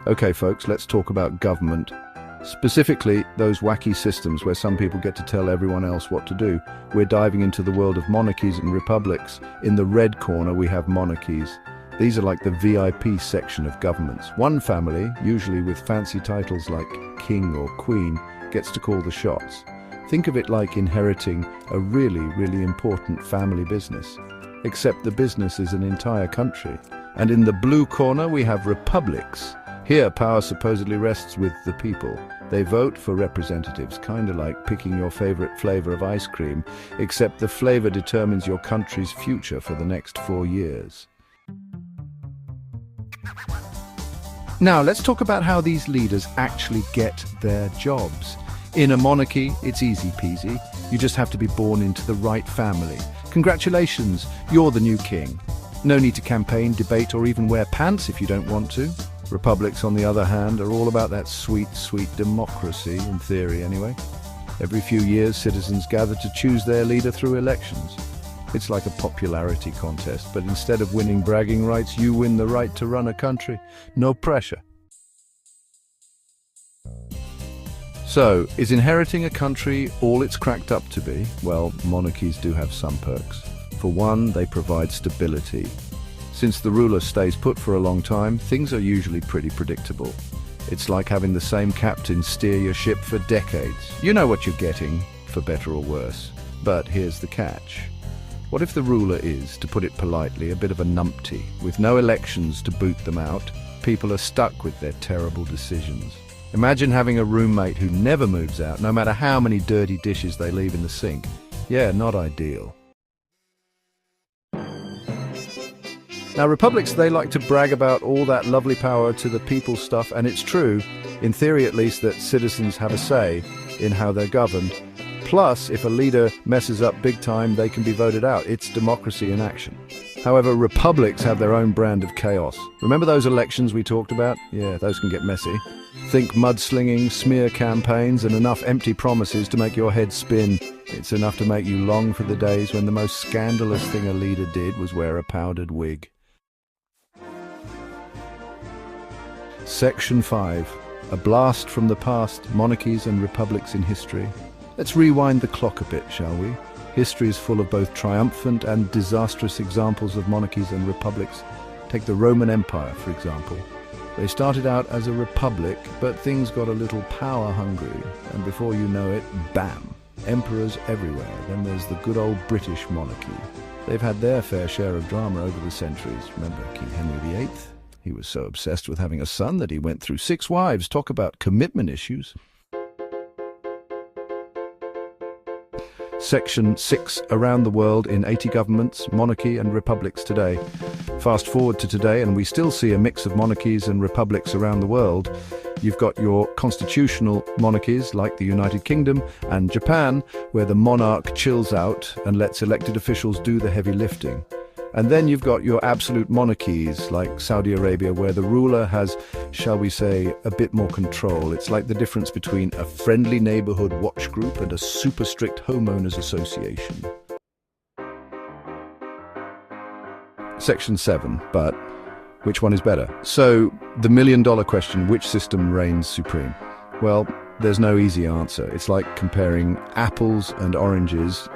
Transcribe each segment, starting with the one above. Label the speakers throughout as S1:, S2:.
S1: Okay, folks, let's talk about government. Specifically, those wacky systems where some people get to tell everyone else what to do. We're diving into the world of monarchies and republics. In the red corner, we have monarchies. These are like the VIP section of governments. One family, usually with fancy titles like king or queen, gets to call the shots. Think of it like inheriting a really important family business. Except the business is an entire country. And in the blue corner, we have republics. Here, power supposedly rests with the people. They vote for representatives, kind of like picking your favorite flavor of ice cream, except the flavor determines your country's future for the next 4 years. Now, let's talk about how these leaders actually get their jobs. In a monarchy, it's easy peasy. You just have to be born into the right family. Congratulations, you're the new king. No need to campaign, debate, or even wear pants if you don't want to. Republics, on the other hand, are all about that sweet democracy, in theory anyway. Every few years, citizens gather to choose their leader through elections. It's like a popularity contest, but instead of winning bragging rights, you win the right to run a country. No pressure. So, is inheriting a country all it's cracked up to be? Well, monarchies do have some perks. For one, they provide stability. Since the ruler stays put for a long time, things are usually pretty predictable. It's like having the same captain steer your ship for decades. You know what you're getting, for better or worse. But here's the catch. What if the ruler is, to put it politely, a bit of a numpty? With no elections to boot them out, people are stuck with their terrible decisions. Imagine having a roommate who never moves out, no matter how many dirty dishes they leave in the sink. Yeah, not ideal. Now, republics, they like to brag about all that lovely power to the people stuff, and it's true, in theory at least, that citizens have a say in how they're governed. Plus, if a leader messes up big time, they can be voted out. It's democracy in action. However, republics have their own brand of chaos. Remember those elections we talked about? Yeah, those can get messy. Think mudslinging, smear campaigns, and enough empty promises to make your head spin. It's enough to make you long for the days when the most scandalous thing a leader did was wear a powdered wig. Section 5. A blast from the past, monarchies and republics in history. Let's rewind the clock a bit, shall we? History is full of both triumphant and disastrous examples of monarchies and republics. Take the Roman Empire, for example. They started out as a republic, but things got a little power hungry, and before you know it, bam! Emperors everywhere. Then there's the good old British monarchy. They've had their fair share of drama over the centuries. Remember King Henry VIII? He was so obsessed with having a son that he went through 6 wives. Talk about commitment issues. Section 6. Around the world in 80 governments, monarchy and republics today. Fast forward to today and we still see a mix of monarchies and republics around the world. You've got your constitutional monarchies like the United Kingdom and Japan, where the monarch chills out and lets elected officials do the heavy lifting. And then you've got your absolute monarchies like Saudi Arabia, where the ruler has, shall we say, a bit more control. It's like the difference between a friendly neighborhood watch group and a super strict homeowners association. Section 7, but which one is better? So, the million-dollar question, which system reigns supreme? Well, there's no easy answer. It's like comparing apples and oranges.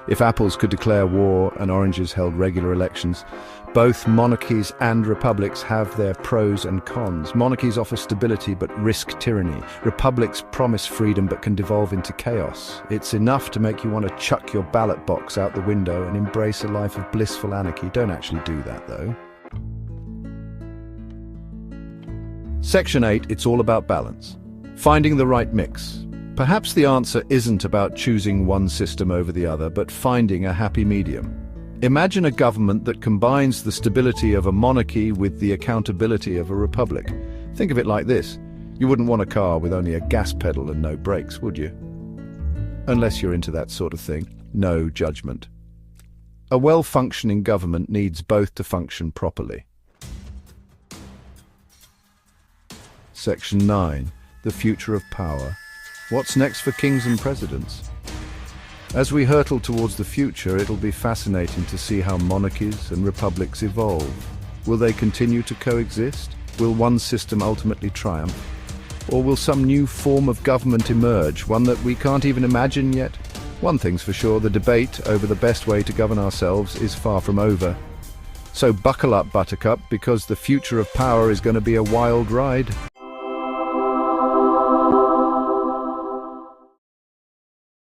S1: If apples could declare war and oranges held regular elections, both monarchies and republics have their pros and cons. Monarchies offer stability but risk tyranny. Republics promise freedom but can devolve into chaos. It's enough to make you want to chuck your ballot box out the window and embrace a life of blissful anarchy. Don't actually do that, though. Section 8, it's all about balance. Finding the right mix. Perhaps the answer isn't about choosing one system over the other, but finding a happy medium. Imagine a government that combines the stability of a monarchy with the accountability of a republic. Think of it like this. You wouldn't want a car with only a gas pedal and no brakes, would you? Unless you're into that sort of thing. No judgment. A well-functioning government needs both to function properly. Section 9. The future of power. What's next for kings and presidents? As we hurtle towards the future, it'll be fascinating to see how monarchies and republics evolve. Will they continue to coexist? Will one system ultimately triumph? Or will some new form of government emerge, one that we can't even imagine yet? One thing's for sure, the debate over the best way to govern ourselves is far from over. So buckle up, Buttercup, because the future of power is going to be a wild ride.